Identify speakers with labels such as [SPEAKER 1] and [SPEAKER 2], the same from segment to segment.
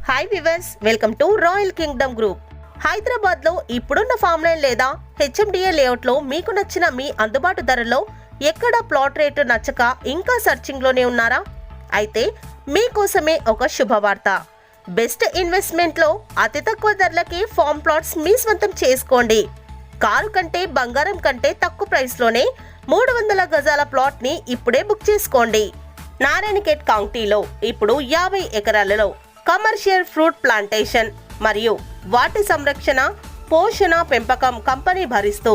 [SPEAKER 1] Hi viewers, welcome to royal Kingdom group. Hyderabad లో ఇప్పుడున్న form line లేదా హెచ్ఎండిఏ లేఅవుట్ లో మీకు నచ్చిన మీ అందుబాటు ధరలో ఎక్కడ ప్లాట్ రేటు నచ్చక ఇంకా సర్చింగ్ లోనే ఉన్నారా? అయితే మీకోసమే ఒక శుభవార్త. బెస్ట్ ఇన్వెస్ట్మెంట్ లో అతి తక్కువ ధరలకి ఫామ్ ప్లాట్స్ మీ స్వంతం చేసుకోండి. కారు కంటే బంగారం కంటే తక్కువ ప్రైస్ లోనే 300 గజాల ప్లాట్ ని ఇప్పుడే బుక్ చేసుకోండి. నారాయణఖేడ్ కౌంటీలో ఇప్పుడు 50 ఎకరాలలో కమర్షియల్ ఫ్రూట్ ప్లాంటేషన్ మరియు వాటి సంరక్షణ, పోషణ, పెంపకం కంపెనీ భరిస్తూ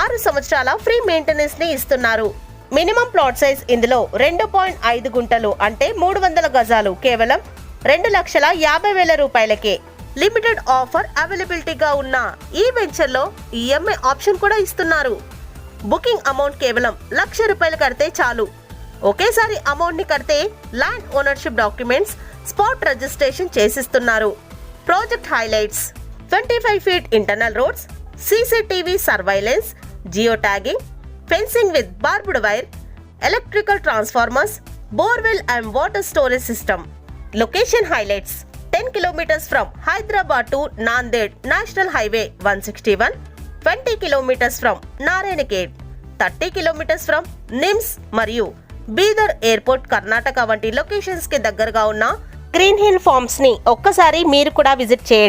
[SPEAKER 1] 6 సంవత్సరాల ఫ్రీ మెయింటెనెన్స్ ని ఇస్తున్నారు. మినిమం ప్లాట్ సైజ్ ఇందులో 2.5 గుంటలు అంటే 300 గజాలు కేవలం 2,50,000 రూపాయలకే. లిమిటెడ్ ఆఫర్ అవైలబిలిటీగా ఉన్న ఈ వెంచర్ లో ఈఎంఐ ఆప్షన్ కూడా ఇస్తున్నారు. బుకింగ్ అమౌంట్ కేవలం 1,00,000 రూపాయలు కడితే చాలు. ఒకేసారి అమౌంట్ ని కడితే land ownership documents, spot registration చేసిస్తున్నారు. Project highlights: 25 feet internal roads, CCTV surveillance, geo tagging, fencing with barbed wire, electrical transformers, borewell and water storage system. Location highlights: 10 kilometers from Hyderabad to Nanded National Highway 161, 20 kilometers from Narayankhed, 30 kilometers from NIMS మరియు Bidar airport Karnataka వంటి locations కి దగ్గరగా ఉన్న green hill forms ని ఒక్కసారి మీరు కూడా visit చేయండి.